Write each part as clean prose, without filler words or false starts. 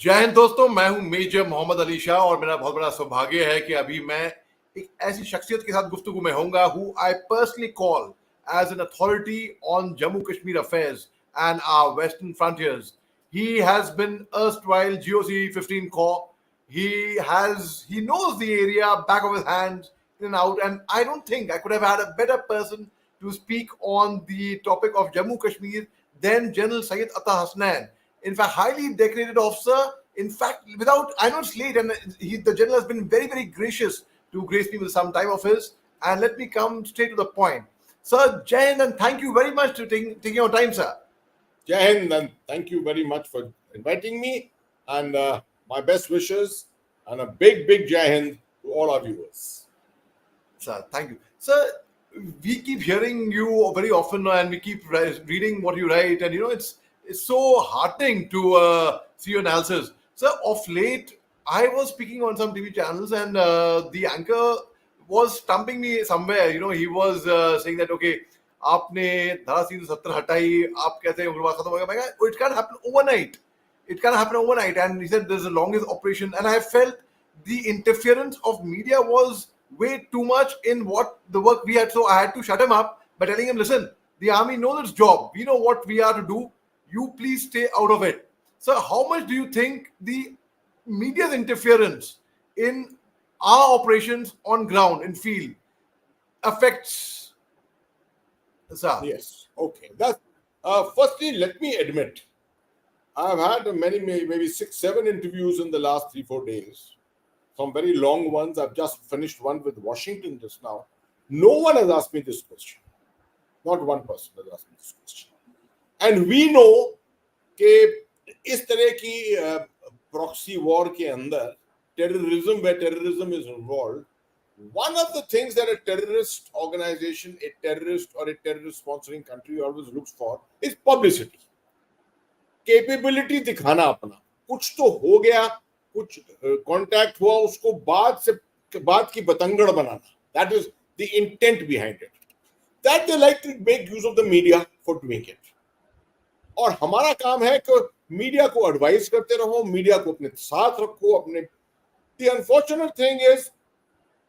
जय हिंद दोस्तों, मैं हूं मेजर मोहम्मद अली शाह और मेरा बहुत बड़ा सौभाग्य है कि अभी मैं एक ऐसी शख्सियत के साथ गुफ्तगू में होऊंगा who I personally call as an authority on Jammu Kashmir affairs and our western frontiers. He has been erstwhile GOC 15 Corp. He knows the area back of his hands in and out, and I don't think I could have had a better person to speak on the topic of Jammu Kashmir than General Syed Hasnain. In fact, highly decorated officer. In fact, I know it's late, and the general has been very, very gracious to grace me with some time of his. And let me come straight to the point. Sir, Jai Hind, and thank you very much for taking your time, sir. Jai Hind, and thank you very much for inviting me. And my best wishes and a big, big Jai Hind to all our viewers. Sir, thank you. Sir, we keep hearing you very often, and we keep reading what you write, and it's so heartening to see your analysis. Sir, of late, I was speaking on some TV channels, and the anchor was stumping me somewhere. He was saying that, okay, आपने धारा 370 हटाई, आप कहते हैं उग्रवाद खत्म हो गया. It can't happen overnight. It can't happen overnight. And he said there's the longest operation. And I felt the interference of media was way too much in what the work we had. So I had to shut him up by telling him, listen, the army knows its job. We know what we are to do. You please stay out of it. So how much do you think the media's interference in our operations on ground, in field, affects? Sir? Yes. Okay. Firstly, let me admit, I've had maybe 6-7 interviews in the last 3-4 days. Some very long ones. I've just finished one with Washington just now. No one has asked me this question. Not one person has asked me this question. And we know कि इस तरह की proxy war के अंदर terrorism, where terrorism is involved, one of the things that a terrorist organization, a terrorist or a terrorist sponsoring country always looks for is publicity. Capability दिखाना अपना. कुछ तो हो गया, कुछ contact हुआ, उसको बाद की बतंगड़ बनाना. That is the intent behind it. That they like to make use of the media for doing it. और हमारा काम है कि मीडिया को एडवाइस करते रहो, मीडिया को अपने साथ रखो, अपने. The unfortunate thing is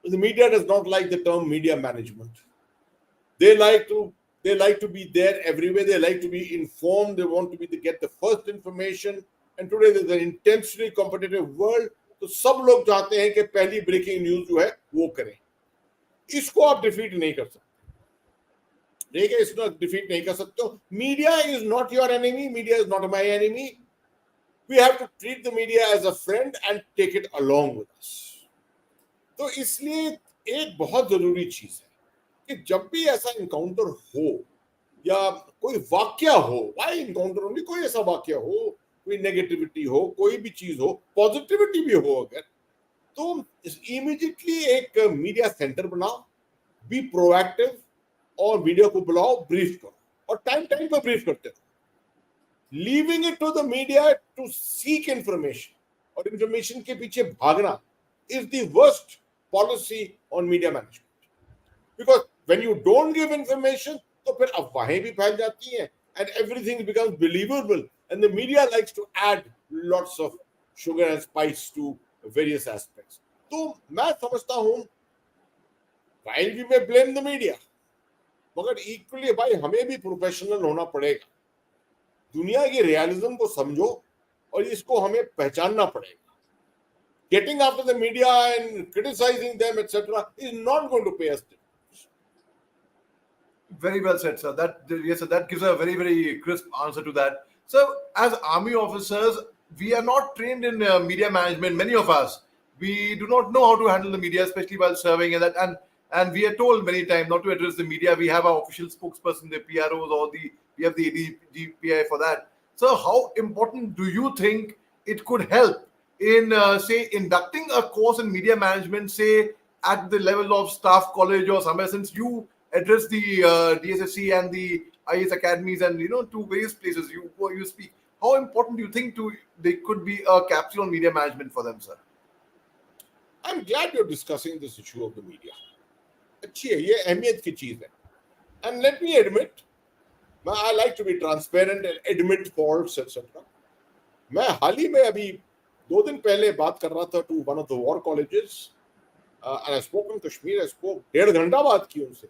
the media does not like the term media management. They like to be there everywhere. They like to be informed. They want to get the first information. And today there's an intensely competitive world. तो सब लोग चाहते हैं कि पहली breaking news जो है वो करें. इसको आप डिफीट नहीं कर सकते. ठीक है, इसको डिफीट नहीं कर सकते हो. Media is not your enemy. Media is not my enemy. We have to treat the media as a friend and take it along with us. तो इसलिए एक बहुत जरूरी चीज है कि जब भी ऐसा इनकाउंटर हो या कोई वाक्य हो, वाई इनकाउंटर ओनली, कोई ऐसा वाक्य हो, कोई नेगेटिविटी हो, कोई भी चीज हो, पॉजिटिविटी भी हो अगर, तो इमीडिएटली एक मीडिया सेंटर बनाओ, बी प्रोएक्टिव और मीडिया को बुलाओ, ब्रीफ करो और टाइम पे ब्रीफ करते रहो. Leaving it to the media to seek information और इंफॉर्मेशन के पीछे भागना is the worst policy on media management, because when you don't give information तो फिर अफवाहें भी फैल जाती हैं and everything becomes believable, and the media likes to add lots of sugar and spice to various aspects. तो मैं समझता हूं while we may blame the media, मगर equally भाई हमें भी प्रोफेशनल होना पड़ेगा. दुनिया की रियलिज्म को समझो और इसको हमें पहचानना पड़ेगा. Getting after the media and criticizing them, etc., is not going to pay us dividends. Very well said, sir. Yes, sir, that gives a very, very crisp answer to that. So, as army officers, we are not trained in media management. Many of us, we do not know how to handle the media, especially while serving, and we are told many times not to address the media. We have our official spokesperson, the PROs, or we have the ADGPI for that. So, how important do you think it could help in, say, inducting a course in media management, say, at the level of staff college or somewhere, since you address the DSSC and the IAS academies and, to various places you speak. How important do you think they could be a capsule on media management for them, sir? I'm glad you're discussing this issue of the media. अच्छी है, ये अहमियत की चीज है. And let me admit, I like to be transparent and admit faults, etc. मैं हाल ही में अभी 2 दिन पहले बात कर रहा था to one of the war colleges and I spoke in Kashmir, I spoke 1.5 घंटा बात की उनसे,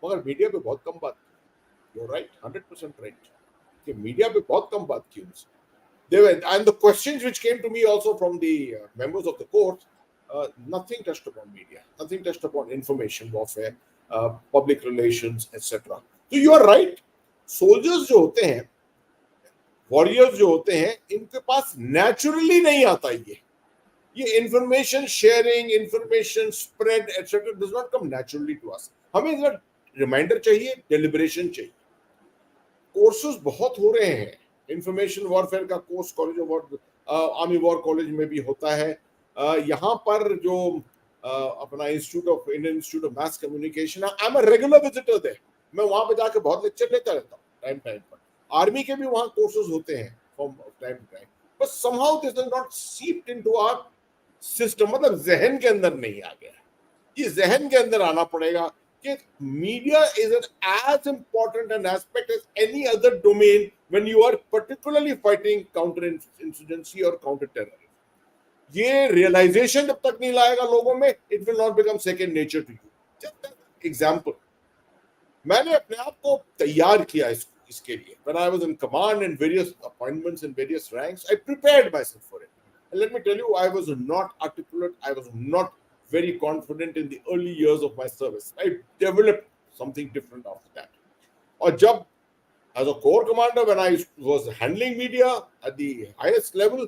मगर मीडिया पे बहुत कम बात की। यू राइट, 100% राइट, कि मीडिया पे बहुत कम बात की उनसे। They were, and the questions which came to me also from the members of the court, nothing touched upon media, nothing touched upon information warfare, public relations, etc. So you are right, soldiers जो होते हैं, warriors जो होते हैं, इनके पास naturally नहीं आता ये information sharing, information spread etcetera does not come naturally to us. हमें रिमाइंडर चाहिए, डेलिब्रेशन चाहिए। कोर्सेज बहुत हो रहे हैं, इंफॉर्मेशन वॉरफेयर का course college of army war college में भी होता है। यहाँ पर जो अपना institute of Indian institute of mass communication, I am a regular visitor there, मैं वहां पे जाके बहुत लेक्चर लेता रहता हूँ टाइम टाइम पर। आर्मी के भी वहां कोर्सेज होते हैं from time to time, but somehow this is not seeped into our system, मतलब जहन के अंदर नहीं आ गया। ये जहन के अंदर आना पड़ेगा कि media is as important an aspect as any other domain when you are particularly fighting counter insurgency और काउंटर टेररिज्म। ये रियलाइजेशन जब तक नहीं लाएगा लोगों में, it will not become second nature to you. Just example, मैंने अपने आप को तैयार किया इसके लिए। When I was in command in various appointments in various ranks, I prepared myself for it. And let me tell you, I was not articulate, I was not very confident in the early years of my service. I developed something different after that. और जब as a corps commander, when I was handling media at the highest level,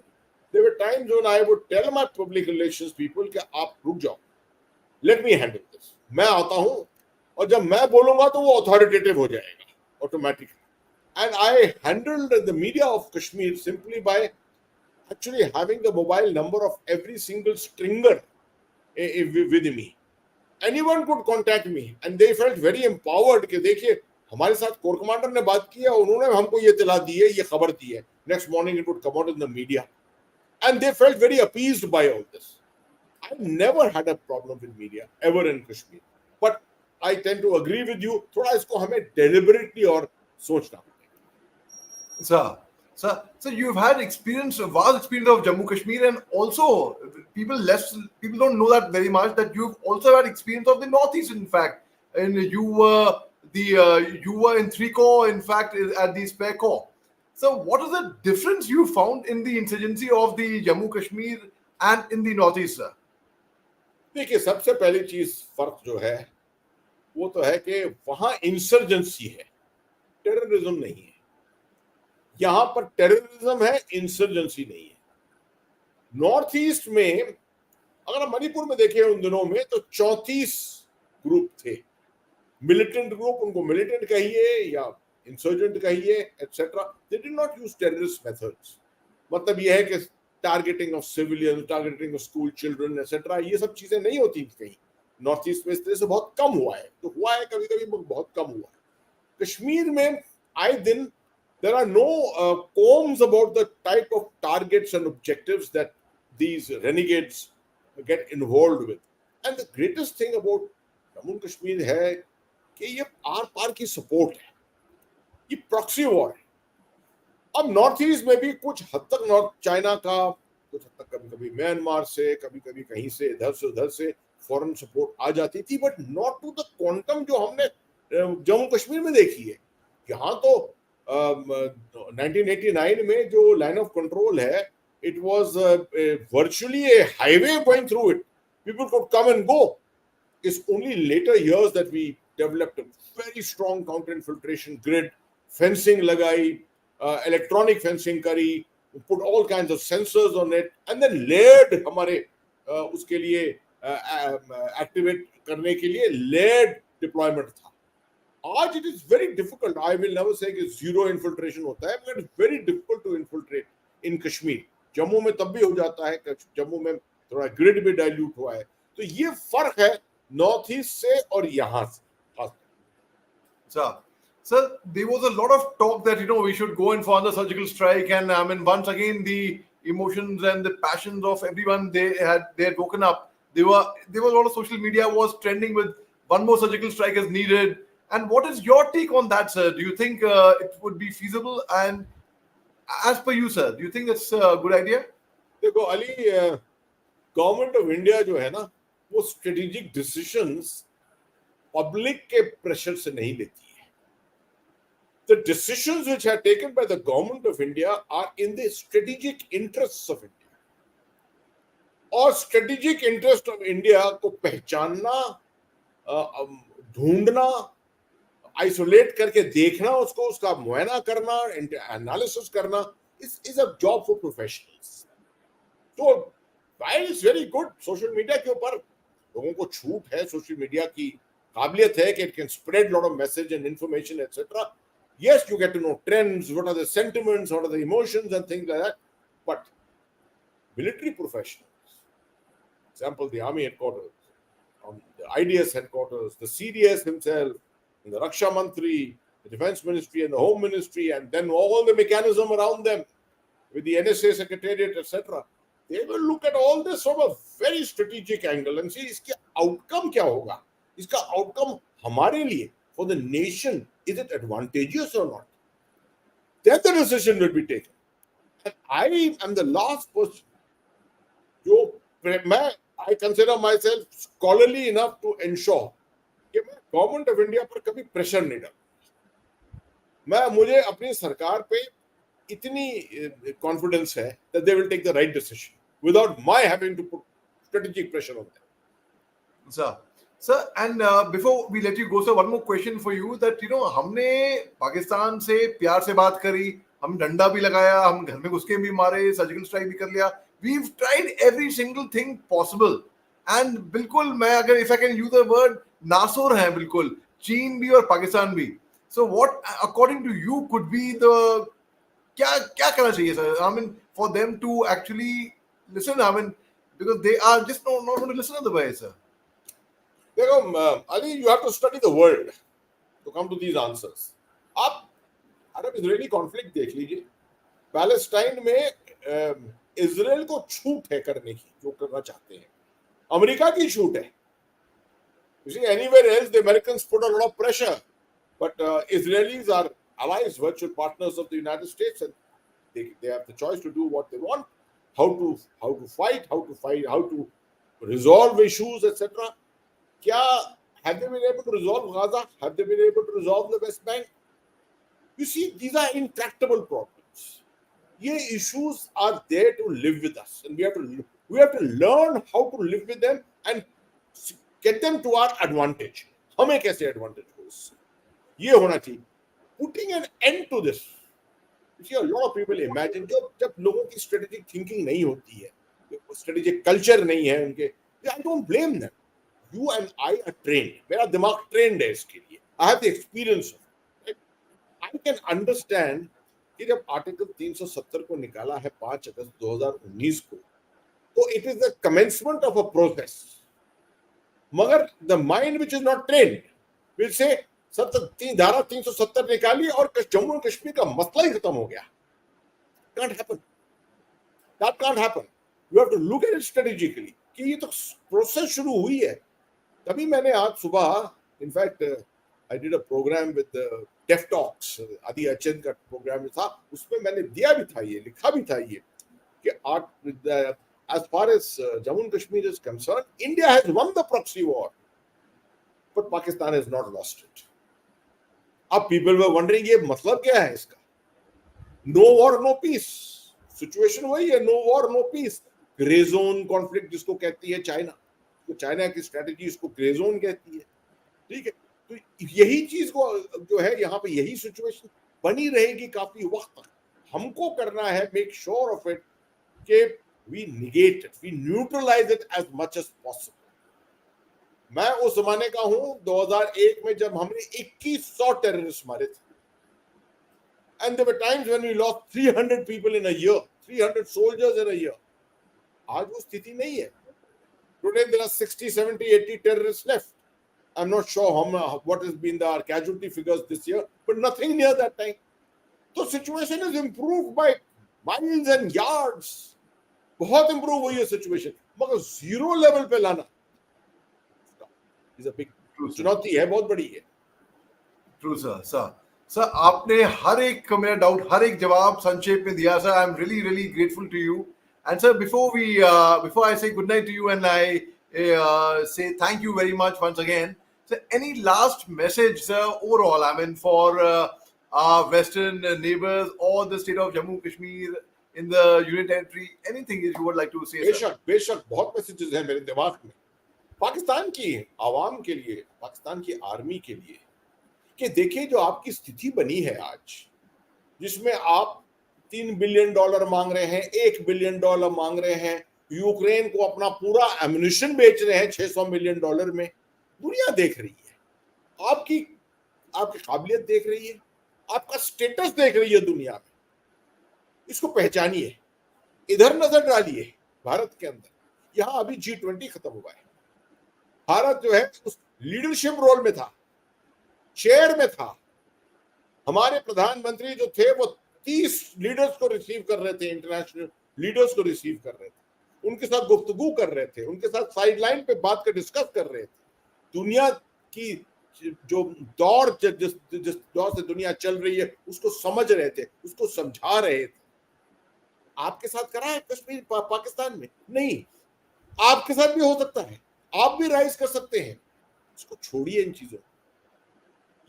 there were times when I would tell my public relations people कि आप रुक जाओ, let me handle this. मैं आता हूँ और जब मैं बोलूंगा तो वो authoritative हो जाएगा automatically. And I handled the media of Kashmir simply by actually having the mobile number of every single stringer with me. Anyone could contact me and they felt very empowered कि देखिए हमारे साथ core commander ने बात की है, उन्होंने हमको ये इत्तला दी है, ये खबर दी है। Next morning it would come out in the media and they felt very appeased by all this. I never had a problem with media ever in Kashmir, but I tend to agree with you, थोड़ा इसको हमें deliberately और सोचना। So you've had experience, a vast experience of Jammu Kashmir, and also people don't know that very much, that you've also had experience of the Northeast. In fact, and you were in 3 Corps, in fact, at the Spare Corps. So what is the difference you found in the insurgency of the Jammu Kashmir and in the Northeast, sir? देखिए, सबसे पहली चीज फर्क जो है वो तो है कि वहां इंसर्जेंसी है, टेररिज्म नहीं है। यहां पर टेररिज्म है, इंसर्जेंसी नहीं है। नॉर्थ ईस्ट में अगर हम मणिपुर में देखें उन दिनों में तो 34 ग्रुप थे, मिलिटेंट ग्रुप, उनको मिलिटेंट कहिए या इंसर्जेंट कहिए etcetera. They did not use terrorist methods. मतलब यह है कि targeting of civilian, targeting of school children etcetera, ये सब चीजें नहीं होती कहीं। नॉर्थ ईस्ट में इस तरह से बहुत कम हुआ है, तो हुआ है कभी कभी, बहुत कम हुआ है। कश्मीर में आए दिन there are no qualms about the type of targets and objectives that these renegades get involved with. And the greatest thing about Jammu and Kashmir है कि ये आर पार की सपोर्ट है, ये प्रॉक्सी वॉर है। अब नॉर्थ ईस्ट में भी कुछ हद तक नॉर्थ चाइना का, कुछ हद तक कभी कभी म्यांमार से, कभी कभी कहीं से इधर से उधर से फॉरेन सपोर्ट आ जाती थी, but not to the quantum जो हमने जम्मू कश्मीर में देखी है। यहाँ तो 1989 में जो लाइन ऑफ कंट्रोल है, it was virtually a highway going through it. People could come and go. It's only later years that we developed a very strong counter-infiltration grid, fencing लगाई, electronic fencing करी, put all kinds of sensors on it, and then layered हमारे उसके लिए activate करने के लिए layered deployment था। आज it is very difficult. I will never say कि zero infiltration होता है, but it's very difficult to infiltrate in Kashmir. Jammu में तब भी हो जाता है, जम्मू में थोड़ा ग्रिड भी डाइल्यूट हुआ है। तो ये फर्क है नॉर्थ ईस्ट से और यहाँ से। So there was a lot of talk that we should go in for another surgical strike, and I mean, once again the emotions and the passions of everyone, they had woken up. There was a lot of social media was trending with one more surgical strike is needed. And what is your take on that, sir? Do you think it would be feasible? And as per you, sir, do you think that's a good idea? देखो Ali, government of India जो है ना, वो strategic decisions public के pressure से नहीं लेती है. The decisions which are taken by the government of India are in the strategic interests of India. और स्ट्रेटेजिक इंटरेस्ट ऑफ इंडिया को पहचानना, ढूंढना, आइसोलेट करके देखना, उसको उसका मुआयना करना, एनालिसिस करना, is a job for professionals. तो while it's very good, social media के ऊपर लोगों को छूट है, सोशल मीडिया की काबिलियत है कि it can spread lot of message and information, etc. Yes, you get to know trends, what are the sentiments, what are the emotions and things like that. But military professionals, example, the army headquarters, the IDS headquarters, the CDS himself, and the Raksha Mantri, the Defense Ministry and the Home Ministry, and then all the mechanism around them with the NSA Secretariat, etc. They will look at all this from a very strategic angle and see इसके outcome क्या होगा, इसका outcome हमारे लिए, for the nation, is it advantageous or not? Then the decision will be taken. And I am the last person जो I consider myself scholarly enough to ensure कि मैं government of India पर कभी pressure नहीं डालूंगा. मुझे अपनी सरकार पे इतनी कॉन्फिडेंस है that they will take the right decision without my having to put strategic pressure on them. Sir, and before we let you go, sir, one more question for you that हमने पाकिस्तान से प्यार से बात करी, हम डंडा भी लगाया, हम घर में घुस के भी मारे, सर्जिकल स्ट्राइक भी कर लिया. We've tried every single thing possible. And बिल्कुल मैं अगर if I can use the word नासुर हैं बिल्कुल, चीन भी और पाकिस्तान भी. So what according to you could be the क्या करना चाहिए sir? I mean for them to actually listen. I mean because they are just not going to listen otherwise, sir. देखो Ali, you have to study the world to come to these answers. आप अरब Israeli conflict देख लीजिए. Palestine में Israel को छूट है करने की, जो करना चाहते हैं. अमेरिका की छूट है. You see, anywhere else the Americans put a lot of pressure, but Israelis are allies, virtual partners of the United States, and they have the choice to do what they want, how to fight, how to resolve issues, etc. Have they been able to resolve Gaza? Have they been able to resolve the West Bank? You see, these are intractable problems. These issues are there to live with us, and we have to learn how to live with them and get them to our advantage. हमें कैसे advantage हो इससे? ये होना चाहिए. Putting an end to this. You see, a lot of people imagine जब लोगों की strategic thinking नहीं होती है, strategic culture नहीं है उनके, I don't blame them. You and I are trained. मेरा दिमाग trained है इसके लिए. I have the experience of it. I can understand कि जब आर्टिकल 370 को निकाला है 5 अगस्त 2019 को, तो it is the commencement of a process. मगर the mind which is not trained will say धारा 370 निकाली और जम्मू एंड कश्मीर का मसला ही खत्म हो गया. Can't happen. That can't happen. You have to look at it strategically कि ये तो प्रोसेस शुरू हुई है. तभी मैंने आज सुबह, in fact, I did a program with the Deaf Talks, आदि अचन का प्रोग्राम था, उसमें मैंने दिया भी था ये, लिखा भी था ये कि as far as Jammu and Kashmir is concerned, India has won the proxy war, but Pakistan has not lost it. अब people were wondering ये मतलब क्या है इसका? No war, no peace. Situation वही है, no war, no peace. Grey zone conflict जिसको कहती है चाइना, तो चाइना की स्ट्रेटेजी इसको ग्रे जोन कहती है. ठीक है, तो यही चीज को जो है यहाँ पे यही सिचुएशन बनी रहेगी काफी वक्त तक. हमको करना है मेक श्योर ऑफ इट कि we negate it, we neutralise it as much as possible. मैं उस जमाने का हूं 2001 में जब हमने 2100 टेररिस्ट मारे थे. And there were times when we lost 300 people in a year, 300 soldiers in a year. आज वो स्थिति नहीं है. Today there are 60, 70, 80 terrorists left. I'm not sure what has been our casualty figures this year, but nothing near that time. So situation is improved by miles and yards. बहुत improve हुई है situation. मगर zero level पे लाना is a big चुनौती है, बहुत बड़ी है. True, sir. Sir, आपने हर एक मेरा डाउट, हर एक जवाब संक्षेप में दिया. Sir, I am really really grateful to you. And sir, before I say good night to you and I say thank you very much once again, so any last message, sir, overall? I mean, for our western neighbors or the state of Jammu Kashmir in the Union Territory, anything that you would like to say, sir? बेशक बेशक बहुत messages हैं मेरे दिमाग में पाकिस्तान की आवाम के लिए, पाकिस्तान की आर्मी के लिए, कि देखिए जो आपकी स्थिति बनी है आज, जिसमें आप $3 बिलियन मांग रहे हैं, $1 बिलियन मांग रहे हैं, यूक्रेन को अपना पूरा एम्यूनिशन बेच रहे हैं $600 मिलियन में, दुनिया देख रही है, आपकी आपकी काबिलियत देख रही है, आपका स्टेटस देख रही है दुनिया में। इसको पहचानिए, इधर नजर डालिए भारत के अंदर। यहां अभी G20 खत्म हुआ है, भारत जो है उस लीडरशिप रोल में था, चेयर में था। हमारे प्रधानमंत्री जो थे वो 30 लीडर्स को रिसीव कर रहे थे, इंटरनेशनल लीडर्स को रिसीव कर रहे थे, उनके साथ गुफ्तगू कर रहे थे, उनके साथ साइड लाइन पे बात कर डिस्कस कर रहे थे। दुनिया की जो दौर जिस दौर से दुनिया चल रही है उसको समझ रहे थे, उसको समझा रहे थे। आपके साथ करा है कश्मीर पाकिस्तान में? नहीं, आपके साथ भी हो सकता है, आप भी राइज कर सकते हैं। इसको छोड़िए, इन चीजों,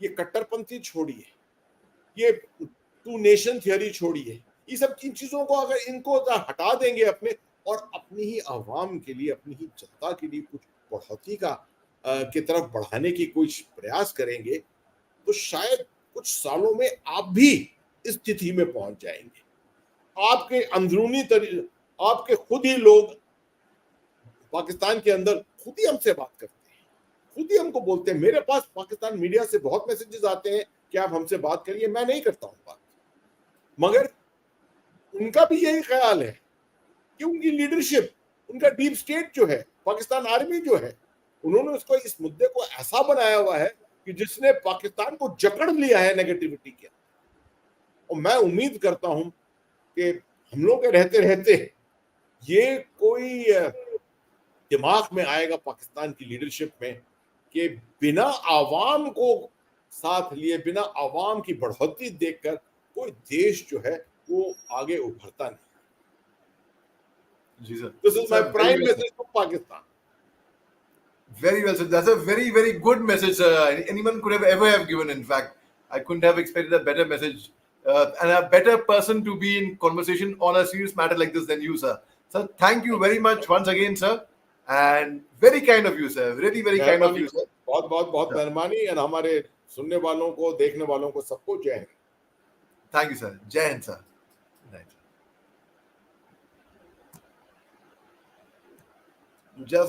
ये कट्टरपंथी छोड़िए, ये टू नेशन थियरी छोड़िए, ये सब इन चीजों को अगर इनको हटा देंगे अपने और अपनी ही आवाम के लिए, अपनी ही जनता के लिए कुछ बढ़ोतरी का की तरफ बढ़ाने की कुछ प्रयास करेंगे, तो शायद कुछ सालों में आप भी इस स्थिति में पहुंच जाएंगे। आपके अंदरूनी आपके खुद ही लोग पाकिस्तान के अंदर खुद ही हमसे बात करते हैं, खुद ही हमको बोलते हैं। मेरे पास पाकिस्तान मीडिया से बहुत मैसेजेस आते हैं कि आप हमसे बात करिए, मैं नहीं करता हूं बात, मगर उनका भी यही ख्याल है कि उनकी लीडरशिप, उनका डीप स्टेट जो है, पाकिस्तान आर्मी जो है, उन्होंने उसको इस मुद्दे को ऐसा बनाया हुआ है कि जिसने पाकिस्तान को जकड़ लिया है नेगेटिविटी के। और मैं उम्मीद करता हूं कि हम लोग के रहते रहते ये कोई दिमाग में आएगा पाकिस्तान की लीडरशिप में कि बिना आवाम को साथ लिए, बिना आवाम की बढ़ोतरी देखकर कोई देश जो है वो आगे उभरता नहीं। जी sir, this is my prime message to Pakistan. Very well, sir. That's a very, very good message, sir. Anyone could have ever have given. In fact, I couldn't have expected a better message and a better person to be in conversation on a serious matter like this than you, sir. Sir, thank you very much once again, sir. And very kind of you, sir. Really, very kind of you, sir. बहुत बहुत बहुत मेहरबानी। और हमारे सुनने वालों को, देखने वालों को सबको जय Hind. Thank you, sir. Jai Hind, sir. Right. Just